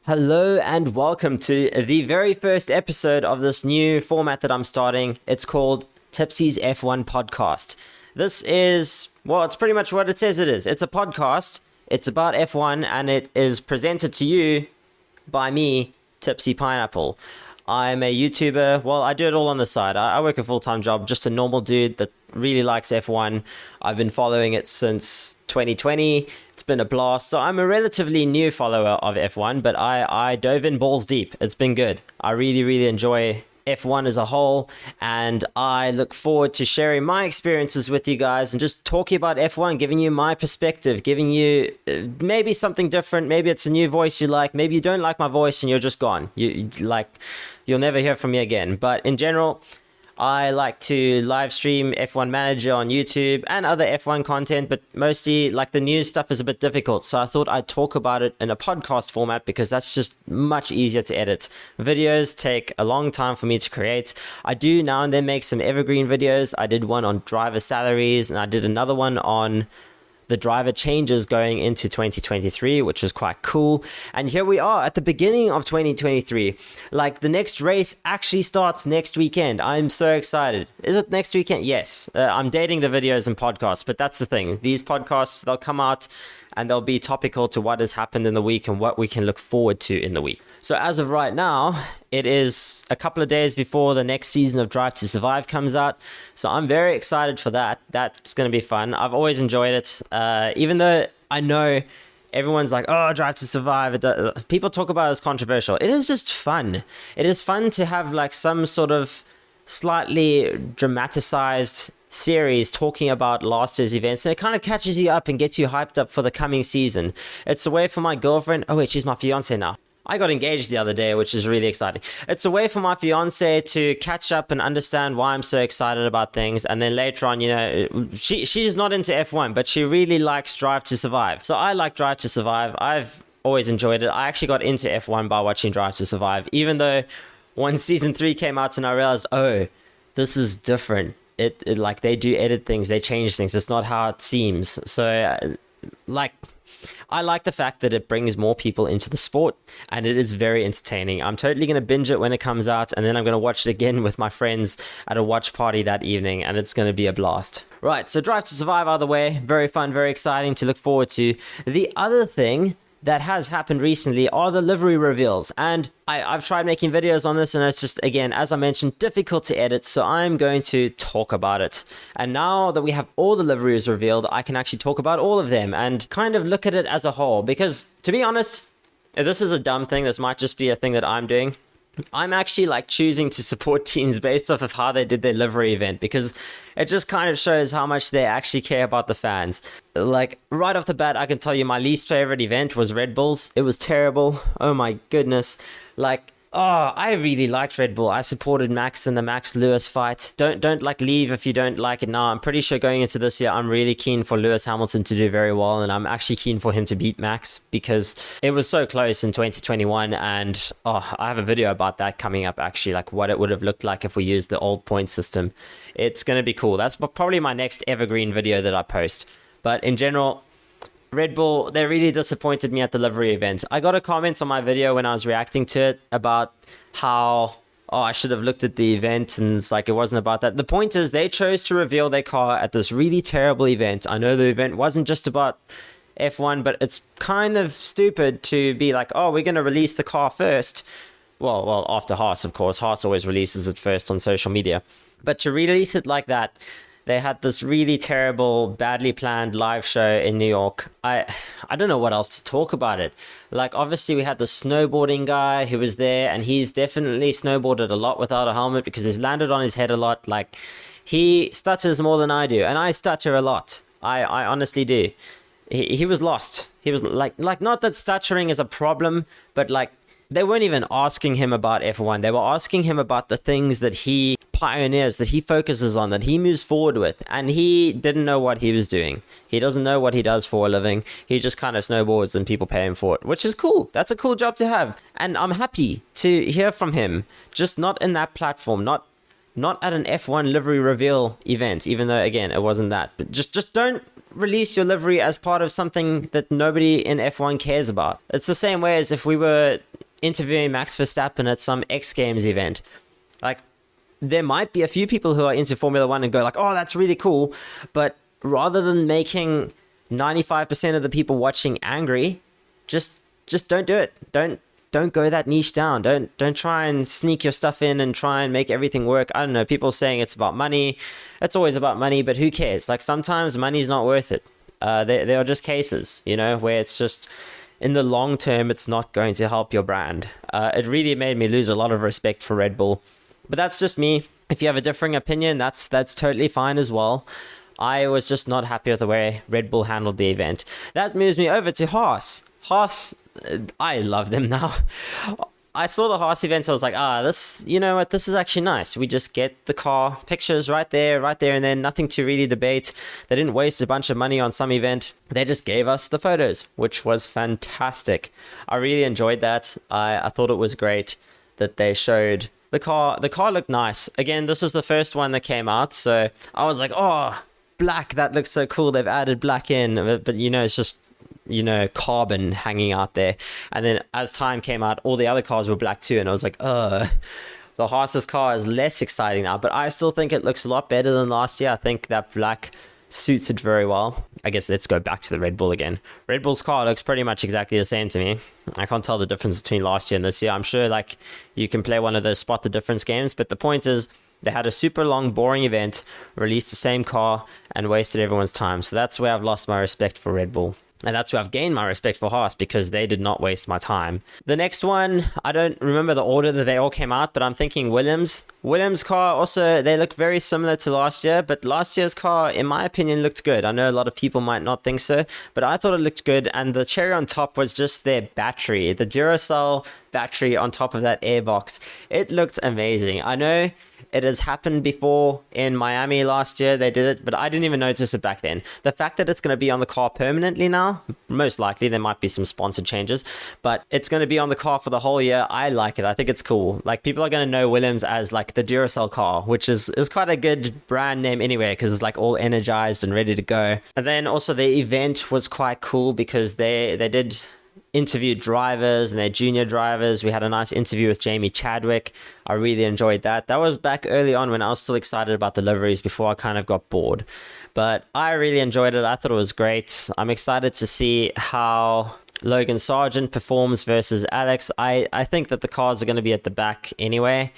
Hello and welcome to the very first episode of this new format that I'm starting. It's called Tipsy's F1 podcast. This is, well, it's pretty much what it says it is. It's a podcast. It's about F1 and it is presented to you by me, Tipsy Pineapple. I'm a YouTuber. Well, I do it all on the side. I work a full-time job, just a normal dude that really likes F1. I've been following it since 2020. It's been a blast. So I'm a relatively new follower of F1, but I dove in balls deep. It's been good. I really enjoy F1 as a whole, and I look forward to sharing my experiences with you guys and just talking about F1, giving you my perspective, giving you maybe something different. Maybe it's a new voice you like. Maybe you don't like my voice and you're just gone. You'll never hear from me again. But in general, I like to live stream F1 Manager on YouTube and other F1 content, but mostly like the news stuff is a bit difficult. So I thought I'd talk about it in a podcast format because that's just much easier to edit. Videos take a long time for me to create. I do now and then make some evergreen videos. I did one on driver salaries and I did another one on the driver changes going into 2023, which was quite cool. And here we are at the beginning of 2023. Like, the next race actually starts next weekend. I'm so excited. Is it next weekend? Yes. I'm dating the videos and podcasts, but that's the thing. These podcasts, they'll come out and they'll be topical to what has happened in the week and what we can look forward to in the week. So as of right now, it is a couple of days before the next season of Drive to Survive comes out. So I'm very excited for that. That's going to be fun. I've always enjoyed it. Even though I know everyone's like, oh, Drive to Survive. People talk about it as controversial. It is just fun. It is fun to have like some sort of slightly dramatized series talking about last year's events, and it kind of catches you up and gets you hyped up for the coming season. It's a way for my girlfriend, oh wait, she's my fiance now. I got engaged the other day, which is really exciting. It's a way for my fiance to catch up and understand why I'm so excited about things. And then later on, you know, she's not into F1, but she really likes Drive to Survive. So I like Drive to Survive. I've always enjoyed it. I actually got into F1 by watching Drive to Survive, even though when season 3 came out and I realized, oh, this is different. It like, they do edit things, they change things. It's not how it seems. So I like the fact that it brings more people into the sport and it is very entertaining. I'm totally going to binge it when it comes out, and then I'm going to watch it again with my friends at a watch party that evening, and it's going to be a blast. Right, so Drive to Survive either way, very fun, very exciting to look forward to. The other thing that has happened recently are the livery reveals, and I've tried making videos on this, and it's just, again, as I mentioned, difficult to edit, so I'm going to talk about it. And now that we have all the liveries revealed, I can actually talk about all of them and kind of look at it as a whole, because to be honest, this is a dumb thing. This might just be a thing that I'm doing. I'm actually like choosing to support teams based off of how they did their livery event, because it just kind of shows how much they actually care about the fans. Like, right off the bat, I can tell you my least favorite event was Red Bull's. It was terrible. Oh my goodness. Like, oh, I really liked Red Bull. I supported Max in the Max Lewis fight. Don't like leave if you don't like it now. I'm pretty sure going into this year, I'm really keen for Lewis Hamilton to do very well, and I'm actually keen for him to beat Max because it was so close in 2021, and I have a video about that coming up, actually, like what it would have looked like if we used the old point system. It's going to be cool. That's probably my next evergreen video that I post. But in general, Red Bull, they really disappointed me at the livery event. I got a comment on my video when I was reacting to it about how, I should have looked at the event, and it's like, it wasn't about that. The point is, they chose to reveal their car at this really terrible event. I know the event wasn't just about F1, but it's kind of stupid to be like, oh, we're going to release the car first. Well, after Haas, of course. Haas always releases it first on social media. But to release it like that, they had this really terrible, badly planned live show in New York. I don't know what else to talk about it. Like, obviously, we had the snowboarding guy who was there, and he's definitely snowboarded a lot without a helmet because he's landed on his head a lot. Like, he stutters more than I do, and I stutter a lot. I honestly do. He was lost. He was like, not that stuttering is a problem, but like, they weren't even asking him about F1. They were asking him about the things that he pioneers, that he focuses on, that he moves forward with. And he didn't know what he was doing. He doesn't know what he does for a living. He just kind of snowboards and people pay him for it, which is cool. That's a cool job to have. And I'm happy to hear from him, just not in that platform, not at an F1 livery reveal event, even though, again, it wasn't that. But just don't release your livery as part of something that nobody in F1 cares about. It's the same way as if we were interviewing Max Verstappen at some X Games event. Like, there might be a few people who are into Formula One and go like, oh, that's really cool. But rather than making 95% of the people watching angry, just don't do it. Don't go that niche down. Don't try and sneak your stuff in and try and make everything work. I don't know. People saying it's about money. It's always about money, but who cares? Like, sometimes money's not worth it. There are just cases, where it's just, in the long term, it's not going to help your brand. It really made me lose a lot of respect for Red Bull. But that's just me. If you have a differing opinion, that's totally fine as well. I was just not happy with the way Red Bull handled the event. That moves me over to Haas. Haas, I love them now. I saw the Haas event, so I was like, this, this is actually nice. We just get the car pictures right there, and then nothing to really debate. They didn't waste a bunch of money on some event. They just gave us the photos, which was fantastic. I really enjoyed that. I thought it was great that they showed the car. The car looked nice. Again, this was the first one that came out, so I was like, oh, black, that looks so cool. They've added black in, but it's just, carbon hanging out there. And then as time came out, all the other cars were black too, and I was like, the Haas's car is less exciting now, but I still think it looks a lot better than last year. I think that black suits it very well. I guess let's go back to the Red Bull again. Red Bull's car looks pretty much exactly the same to me. I can't tell the difference between last year and this year. I'm sure you can play one of those spot the difference games, but the point is, they had a super long, boring event, released the same car, and wasted everyone's time. So that's where I've lost my respect for Red Bull. And that's where I've gained my respect for Haas, because they did not waste my time. The next one, I don't remember the order that they all came out, but I'm thinking Williams. Williams' car also, they look very similar to last year, but last year's car, in my opinion, looked good. I know a lot of people might not think so, but I thought it looked good. And the cherry on top was just their battery, the Duracell battery on top of that airbox. It looked amazing. I know it has happened before in Miami last year. They did it, but I didn't even notice it back then. The fact that it's going to be on the car permanently now, most likely there might be some sponsored changes, but it's going to be on the car for the whole year. I like it. I think it's cool. Like, people are going to know Williams as like the Duracell car, which is quite a good brand name anyway, because it's like all energized and ready to go. And then also the event was quite cool because they did interviewed drivers and their junior drivers. We had a nice interview with Jamie Chadwick. I really enjoyed that. That was back early on when I was still excited about the liveries before I kind of got bored. But I really enjoyed it. I thought it was great. I'm excited to see how Logan Sargent performs versus Alex. I think that the cars are going to be at the back anyway.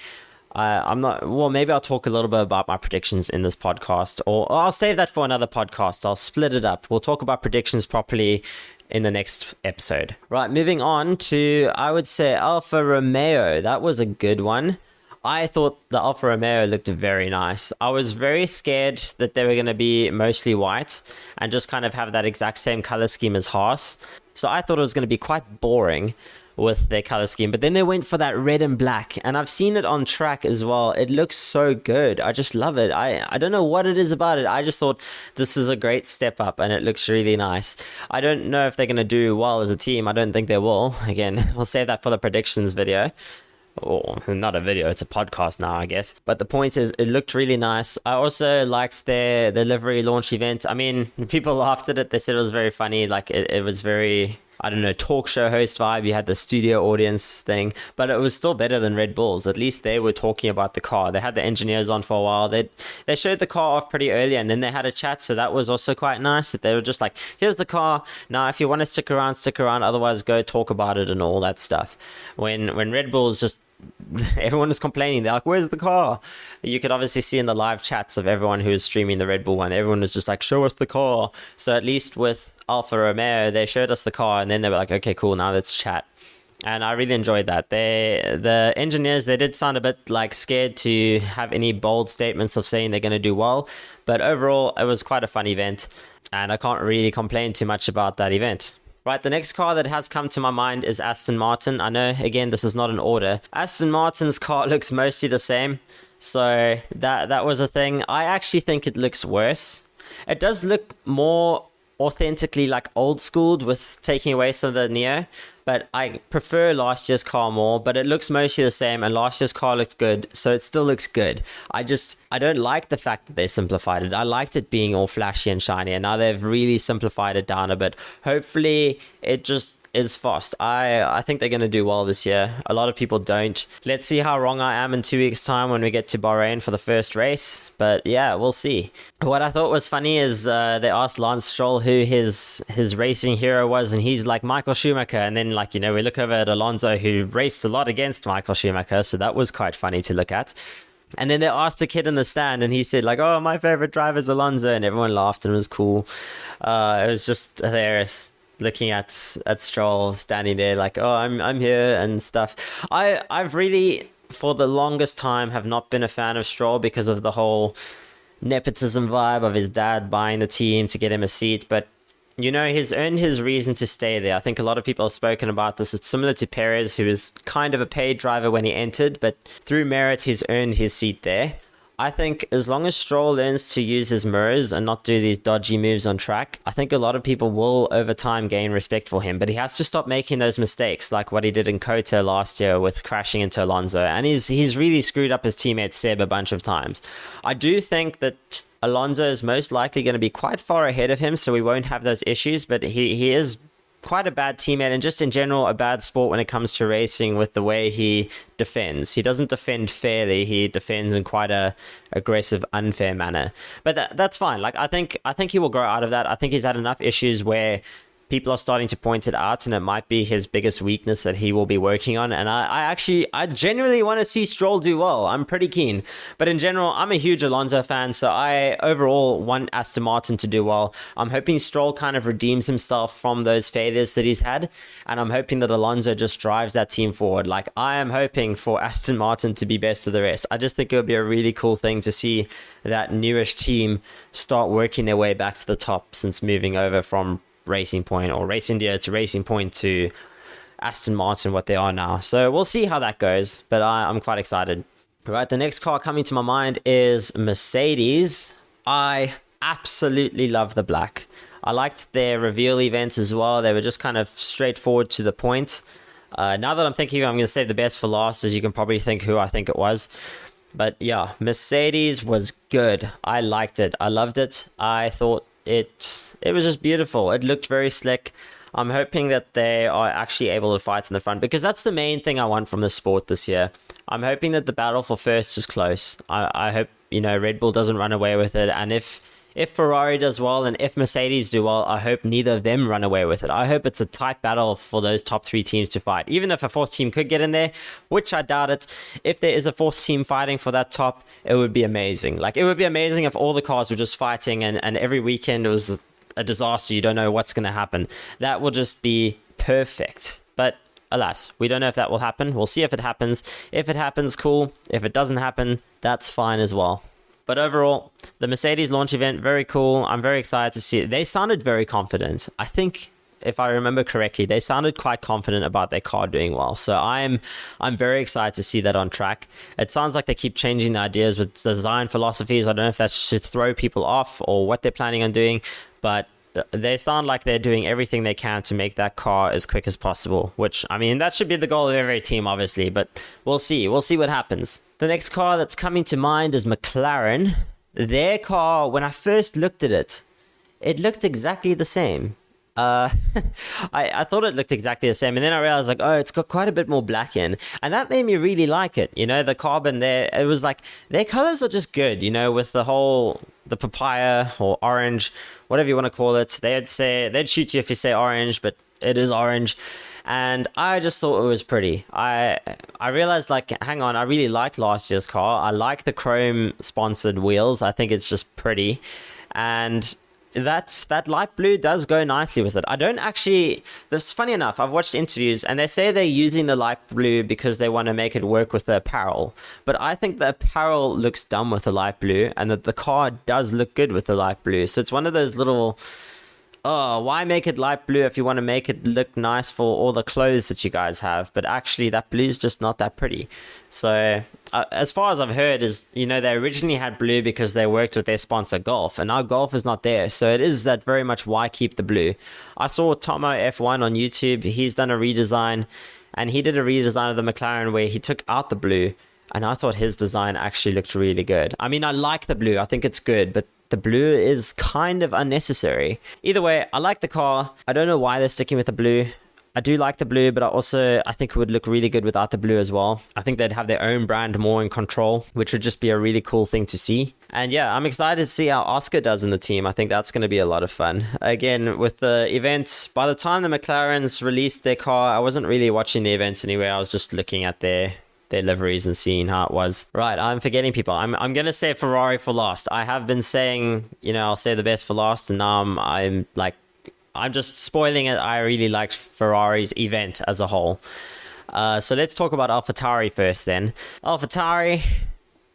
I'm not, well, maybe I'll talk a little bit about my predictions in this podcast, or I'll save that for another podcast. I'll split it up. We'll talk about predictions properly in the next episode. Right, moving on to, I would say, Alfa Romeo. That was a good one. I thought the Alfa Romeo looked very nice. I was very scared that they were going to be mostly white and just kind of have that exact same color scheme as Haas. So I thought it was going to be quite boring with their color scheme, but then they went for that red and black, and I've seen it on track as well. It looks so good. I just love it. I don't know what it is about it. I just thought this is a great step up, and it looks really nice. I don't know if they're going to do well as a team. I don't think they will. Again, we'll save that for the predictions video. Or not a video, it's a podcast now, I guess. But the point is, it looked really nice. I also liked their livery launch event. I mean, people laughed at it. They said it was very funny. Like, it was very, I don't know, talk show host vibe. You had the studio audience thing, but it was still better than Red Bull's. At least they were talking about the car. They had the engineers on for a while. They showed the car off pretty early, and then they had a chat, so that was also quite nice. That they were just like, here's the car. Now, if you want to stick around, stick around. Otherwise, go talk about it and all that stuff. When Red Bull's just, everyone was complaining. They're like, where's the car? You could obviously see in the live chats of everyone who was streaming the Red Bull one, everyone was just like, show us the car. So at least with Alfa Romeo, they showed us the car, and then they were like, okay, cool, now let's chat. And I really enjoyed that. The engineers, they did sound a bit like scared to have any bold statements of saying they're going to do well, but overall it was quite a fun event, and I can't really complain too much about that event. Right, the next car that has come to my mind is Aston Martin. I know, again, this is not an order. Aston Martin's car looks mostly the same, so that was a thing. I actually think it looks worse. It does look more authentically like old schooled with taking away some of the Neo, but I prefer last year's car more, but it looks mostly the same, and last year's car looked good, so it still looks good. I don't like the fact that they simplified it. I liked it being all flashy and shiny, and now they've really simplified it down a bit. Hopefully it just is fast. I think they're going to do well this year. A lot of people don't. Let's see how wrong I am in 2 weeks' time when we get to Bahrain for the first race. But yeah, we'll see. What I thought was funny is they asked Lance Stroll who his racing hero was, and he's like Michael Schumacher. And then we look over at Alonso, who raced a lot against Michael Schumacher. So that was quite funny to look at. And then they asked a kid in the stand, and he said oh, my favorite driver is Alonso, and everyone laughed and it was cool. It was just hilarious looking at Stroll standing there oh, I'm here and stuff. I've really for the longest time have not been a fan of Stroll because of the whole nepotism vibe of his dad buying the team to get him a seat, but he's earned his reason to stay there. I think a lot of people have spoken about this. It's similar to Perez, who was kind of a paid driver when he entered, but through merit, he's earned his seat there. I think as long as Stroll learns to use his mirrors and not do these dodgy moves on track, I think a lot of people will over time gain respect for him, but he has to stop making those mistakes like what he did in Kota last year with crashing into Alonso, and he's really screwed up his teammate Seb a bunch of times. I do think that Alonso is most likely going to be quite far ahead of him, so we won't have those issues, but he is quite a bad teammate and just in general a bad sport when it comes to racing with the way he defends. He doesn't defend fairly. He defends in quite a aggressive, unfair manner. But that's fine. I think he will grow out of that. I think he's had enough issues where people are starting to point it out, and it might be his biggest weakness that he will be working on. And I genuinely want to see Stroll do well. I'm pretty keen. But in general, I'm a huge Alonso fan, so I overall want Aston Martin to do well. I'm hoping Stroll kind of redeems himself from those failures that he's had, and I'm hoping that Alonso just drives that team forward. I am hoping for Aston Martin to be best of the rest. I just think it would be a really cool thing to see that newish team start working their way back to the top since moving over from Racing Point or Race India to Racing Point to Aston Martin, what they are now. So we'll see how that goes, but I'm quite excited. Right, the next car coming to my mind is Mercedes. I absolutely love the black. I liked their reveal events as well. They were just kind of straightforward to the point. Now that I'm thinking I'm going to save the best for last, as you can probably think who I think it was. But yeah, Mercedes was good. I liked it. I loved it. I thought it was just beautiful. It looked very slick. I'm hoping that they are actually able to fight in the front, because that's the main thing I want from the sport this year. I'm hoping that the battle for first is close. I hope Red Bull doesn't run away with it, and if Ferrari does well and if Mercedes do well, I hope neither of them run away with it. I hope it's a tight battle for those top three teams to fight. Even if a fourth team could get in there, which I doubt it, if there is a fourth team fighting for that top, it would be amazing. It would be amazing if all the cars were just fighting and every weekend it was a disaster. You don't know what's going to happen. That will just be perfect. But alas, we don't know if that will happen. We'll see if it happens. If it happens, cool. If it doesn't happen, that's fine as well. But overall, the Mercedes launch event, very cool. I'm very excited to see it. They sounded very confident. I think, if I remember correctly, they sounded quite confident about their car doing well. So I'm very excited to see that on track. It sounds like they keep changing the ideas with design philosophies. I don't know if that should throw people off or what they're planning on doing, but they sound like they're doing everything they can to make that car as quick as possible, which, that should be the goal of every team, obviously, but we'll see. We'll see what happens. The next car that's coming to mind is McLaren. Their car, when I first looked at it, it looked exactly the same. I thought it looked exactly the same, and then I realized it's got quite a bit more black in, and that made me really like it. The carbon there, it was their colors are just good, with the papaya or orange, whatever you want to call it. They'd shoot you if you say orange, but it is orange. And I just thought it was pretty. I realized, hang on, I really liked last year's car. I like the chrome sponsored wheels. I think it's just pretty. And that light blue does go nicely with it. I don't actually... This funny enough, I've watched interviews and they say they're using the light blue because they want to make it work with the apparel. But I think the apparel looks dumb with the light blue, and that the car does look good with the light blue. So it's one of those little... why make it light blue if you want to make it look nice for all the clothes that you guys have? But actually, that blue is just not that pretty. So, as far as I've heard, is they originally had blue because they worked with their sponsor Golf, and now Golf is not there. So it is that very much why keep the blue. I saw Tomo F1 on YouTube. He's done a redesign, and he did a redesign of the McLaren where he took out the blue, and I thought his design actually looked really good. I like the blue. I think it's good, but the blue is kind of unnecessary. Either way, I like the car. I don't know why they're sticking with the blue. I do like the blue, but I think it would look really good without the blue as well. I think they'd have their own brand more in control, which would just be a really cool thing to see. And yeah, I'm excited to see how Oscar does in the team. I think that's going to be a lot of fun. Again, with the event, by the time the McLarens released their car, I wasn't really watching the events anyway. I was just looking at their liveries and seeing how it was. Right, I'm forgetting people. I'm going to say Ferrari for last. I have been saying, I'll say the best for last, and now I'm just spoiling it. I really liked Ferrari's event as a whole. So let's talk about AlphaTauri first then. AlphaTauri,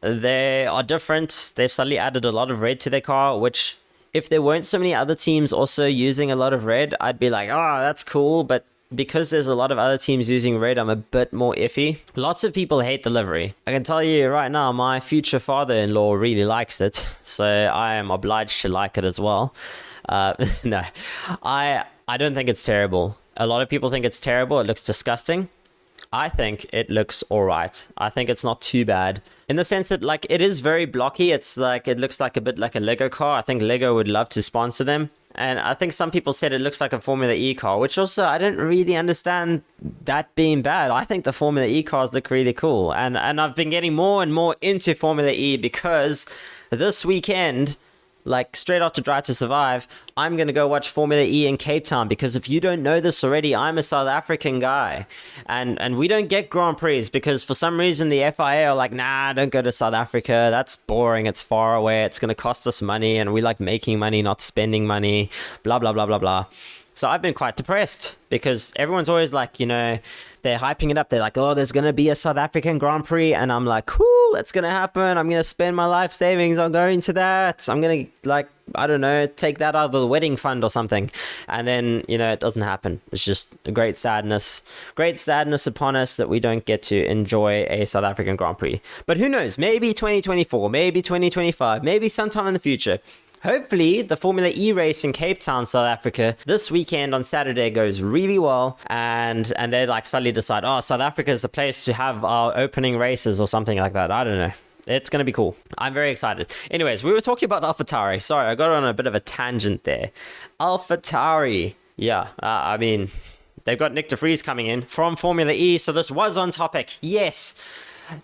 they are different. They've suddenly added a lot of red to their car, which if there weren't so many other teams also using a lot of red, I'd be like, oh, that's cool. But because there's a lot of other teams using red, I'm a bit more iffy. Lots of people hate the livery. I can tell you right now, my future father-in-law really likes it. So I am obliged to like it as well. No, I don't think it's terrible. A lot of people think it's terrible. It looks disgusting. I think it looks all right. I think it's not too bad in the sense that like it is very blocky. It's like it looks like a bit like a Lego car. I think Lego would love to sponsor them. And I think some people said it looks like a Formula E car, which also I don't really understand that being bad. I think the Formula E cars look really cool. And I've been getting more and more into Formula E because this weekend, like straight after Drive to Survive, I'm going to go watch Formula E in Cape Town because if you don't know this already, I'm a South African guy. And we don't get Grand Prix because for some reason the FIA are like, nah, don't go to South Africa. That's boring. It's far away. It's going to cost us money. And we like making money, not spending money, blah, blah, blah, blah, blah. So I've been quite depressed because everyone's always like, they're hyping it up. They're like, oh, there's going to be a South African Grand Prix. And I'm like, cool, it's going to happen. I'm going to spend my life savings on going to that. I'm going to, take that out of the wedding fund or something. And then, it doesn't happen. It's just a great sadness upon us that we don't get to enjoy a South African Grand Prix. But who knows? Maybe 2024, maybe 2025, maybe sometime in the future. Hopefully, the Formula E race in Cape Town, South Africa, this weekend on Saturday goes really well. And they like suddenly decide, oh, South Africa is the place to have our opening races or something like that. I don't know. It's going to be cool. I'm very excited. Anyways, we were talking about AlphaTauri. Sorry, I got on a bit of a tangent there. AlphaTauri. Yeah, they've got Nick de Vries coming in from Formula E. So this was on topic. Yes.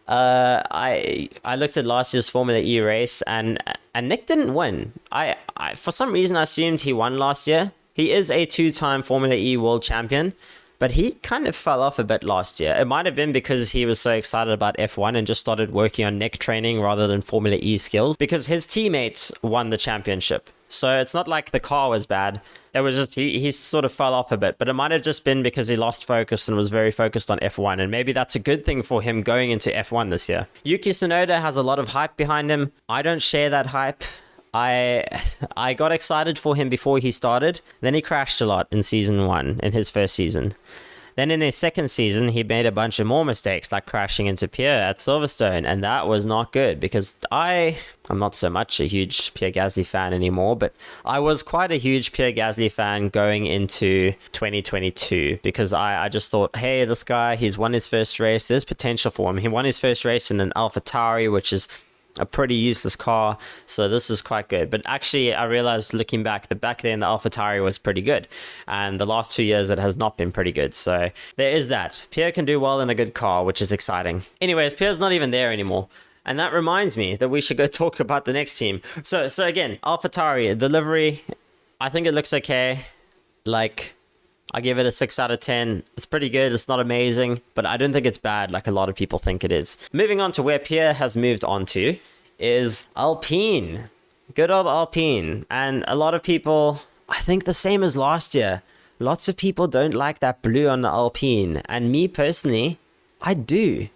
I looked at last year's Formula E race and Nick didn't win. I for some reason I assumed he won last year. He is a 2-time Formula E world champion, but he kind of fell off a bit last year. It might have been because he was so excited about F1 and just started working on neck training rather than Formula E skills because his teammates won the championship. So it's not like the car was bad. It was just he sort of fell off a bit, but it might have just been because he lost focus and was very focused on F1, and maybe that's a good thing for him going into F1 this year. Yuki Tsunoda has a lot of hype behind him. I don't share that hype. I got excited for him before he started. Then he crashed a lot in season 1, in his first season. Then in his second season, he made a bunch of more mistakes, like crashing into Pierre at Silverstone, and that was not good because I'm not so much a huge Pierre Gasly fan anymore, but I was quite a huge Pierre Gasly fan going into 2022 because I just thought, hey, this guy, he's won his first race, there's potential for him. He won his first race in an AlphaTauri, which is a pretty useless car, so this is quite good. But actually, I realized looking back that back then the AlphaTauri was pretty good, and the last 2 years it has not been pretty good. So there is that. Pierre can do well in a good car, which is exciting. Anyways, Pierre's not even there anymore. And that reminds me that we should go talk about the next team. So again, AlphaTauri, the livery, I think it looks okay. Like, I give it a 6 out of 10. It's pretty good. It's not amazing, but I don't think it's bad like a lot of people think it is. Moving on to where Pierre has moved on to is Alpine. Good old Alpine. And a lot of people, I think the same as last year, lots of people don't like that blue on the Alpine. And me personally, I do.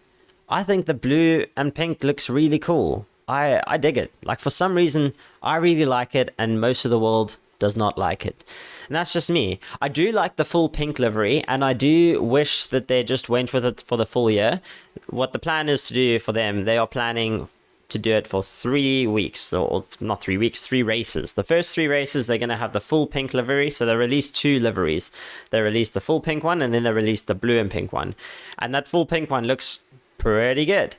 I think the blue and pink looks really cool. I dig it. Like for some reason, I really like it and most of the world does not like it. And that's just me. I do like the full pink livery, and I do wish that they just went with it for the full year. What the plan is to do for them, they are planning to do it for 3 weeks, or not 3 weeks, 3 races. The first 3 races, they're going to have the full pink livery, so they released 2 liveries. They released the full pink one, and then they released the blue and pink one. And that full pink one looks pretty good.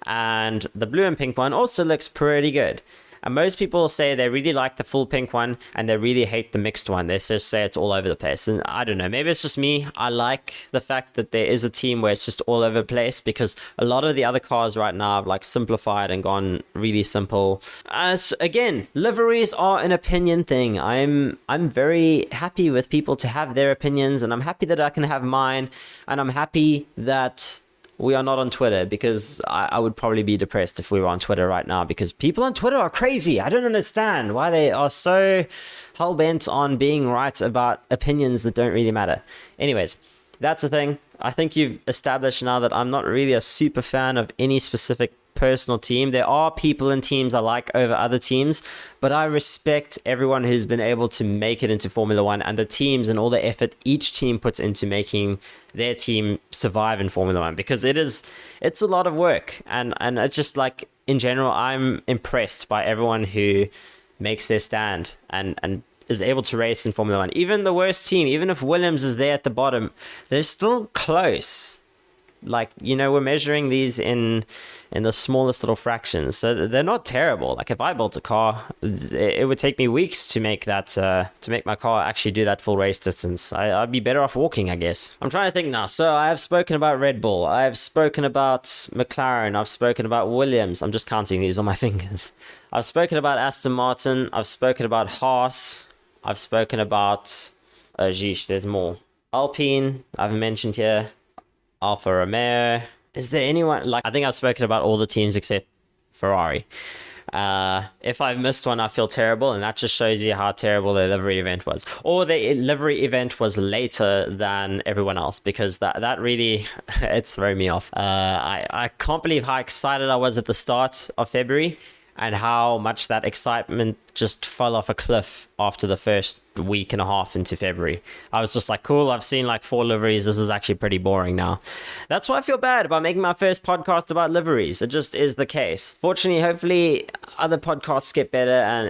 And the blue and pink one also looks pretty good. And most people say they really like the full pink one and they really hate the mixed one. They just say it's all over the place. And I don't know, maybe it's just me. I like the fact that there is a team where it's just all over the place, because a lot of the other cars right now have like simplified and gone really simple. Again, liveries are an opinion thing. I'm very happy with people to have their opinions, and I'm happy that I can have mine, and I'm happy that we are not on Twitter, because I would probably be depressed if we were on Twitter right now, because people on Twitter are crazy. I don't understand why they are so hell-bent on being right about opinions that don't really matter. Anyways, that's the thing. I think you've established now that I'm not really a super fan of any specific personal team. There are people and teams I like over other teams, but I respect everyone who's been able to make it into Formula One, and the teams and all the effort each team puts into making their team survive in Formula One, because it's a lot of work, and it's just like, in general, I'm impressed by everyone who makes their stand and is able to race in Formula One. Even the worst team, even if Williams is there at the bottom, they're still close. Like, we're measuring these in the smallest little fractions, so they're not terrible. Like, if I built a car, it would take me weeks to make that to make my car actually do that full race distance. I'd be better off walking, I guess. I'm trying to think now. So I have spoken about Red Bull, I've spoken about McLaren, I've spoken about Williams. I'm just counting these on my fingers. I've spoken about Aston Martin, I've spoken about Haas, I've spoken about there's more. Alpine I've mentioned here, Alfa Romeo. Is there anyone, I think I've spoken about all the teams except Ferrari. If I've missed one, I feel terrible, and that just shows you how terrible the livery event was. Or the livery event was later than everyone else, because that really, it's thrown me off. I can't believe how excited I was at the start of February, and how much that excitement just fell off a cliff after the first week and a half into February. I was just like, cool, I've seen 4 liveries. This is actually pretty boring now. That's why I feel bad about making my first podcast about liveries. It just is the case. Fortunately, hopefully, other podcasts get better, and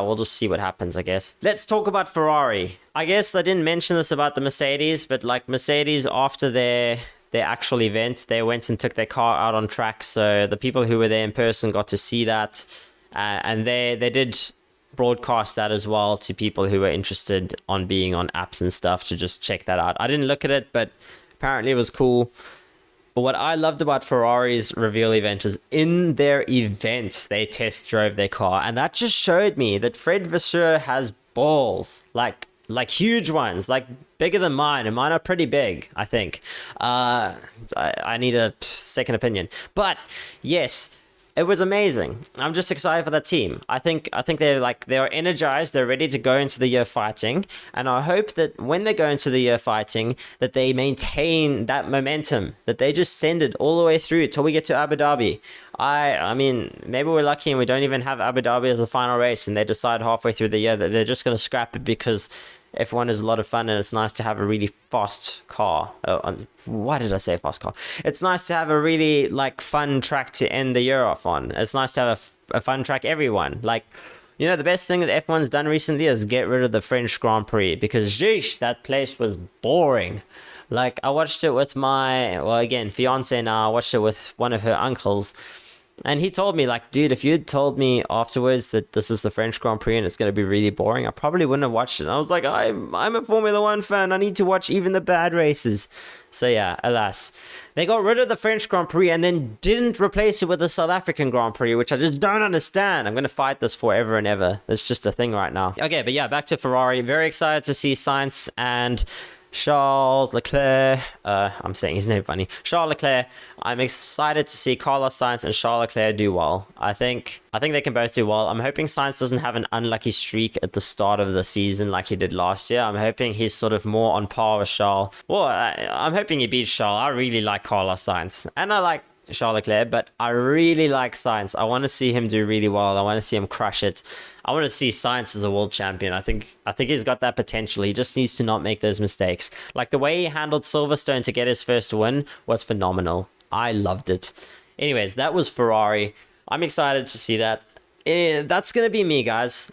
we'll just see what happens, I guess. Let's talk about Ferrari. I guess I didn't mention this about the Mercedes, but Mercedes, after their actual event, they went and took their car out on track, so the people who were there in person got to see that, and they did broadcast that as well to people who were interested on being on apps and stuff to just check that out. I didn't look at it, but apparently it was cool. But what I loved about Ferrari's reveal event is, in their event they test drove their car, and that just showed me that Fred Vasseur has balls, like huge ones, bigger than mine, and mine are pretty big, I think. I need a second opinion. But yes, it was amazing. I'm just excited for that team. I think they're energized, they're ready to go into the year fighting, and I hope that when they go into the year fighting, that they maintain that momentum, that they just send it all the way through till we get to Abu Dhabi. I mean, maybe we're lucky and we don't even have Abu Dhabi as the final race, and they decide halfway through the year that they're just going to scrap it because F1 is a lot of fun and it's nice to have a really fast car. Why did I say fast car? It's nice to have a really fun track to end the year off on. It's nice to have a fun track, everyone. The best thing that F1's done recently is get rid of the French Grand Prix, because sheesh, that place was boring. I watched it with my, fiance now. I watched it with one of her uncles. And he told me, dude, if you had told me afterwards that this is the French Grand Prix and it's going to be really boring, I probably wouldn't have watched it. And I was like, I'm a Formula One fan. I need to watch even the bad races. So yeah, alas. They got rid of the French Grand Prix and then didn't replace it with the South African Grand Prix, which I just don't understand. I'm going to fight this forever and ever. It's just a thing right now. Okay, but yeah, back to Ferrari. Very excited to see Sainz and Charles Leclerc, I'm saying his name funny, Charles Leclerc. I'm excited to see Carlos Sainz and Charles Leclerc do well. I think they can both do well. I'm hoping Sainz doesn't have an unlucky streak at the start of the season like he did last year. I'm hoping he's sort of more on par with Charles. Well, I'm hoping he beats Charles. I really like Carlos Sainz, and I like Charles Leclerc, but I really like Sainz. I want to see him do really well. I want to see him crush it. I want to see Sainz as a world champion. I think he's got that potential. He just needs to not make those mistakes. The way he handled Silverstone to get his first win was phenomenal. I loved it. Anyways, that was Ferrari. I'm excited to see that. That's going to be me, guys.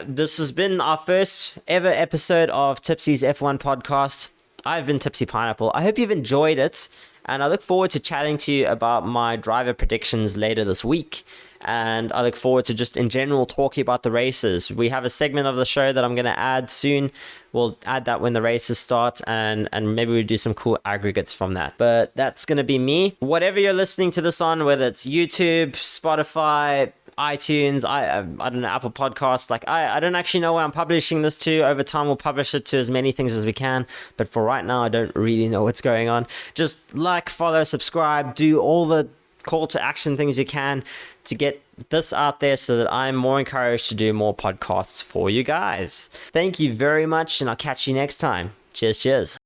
This has been our first ever episode of Tipsy's F1 podcast. I've been Tipsy Pineapple. I hope you've enjoyed it. And I look forward to chatting to you about my driver predictions later this week. And I look forward to just in general talking about the races. We have a segment of the show that I'm going to add soon. We'll add that when the races start, and maybe we'll do some cool aggregates from that. But that's going to be me. Whatever you're listening to this on, whether it's YouTube, Spotify, iTunes, I don't know, Apple Podcasts, like I don't actually know where I'm publishing this to. Over time we'll publish it to as many things as we can, but for right now I don't really know what's going on. Just like, follow, subscribe, do all the call to action things you can to get this out there so that I'm more encouraged to do more podcasts for you guys. Thank you very much, and I'll catch you next time. Cheers.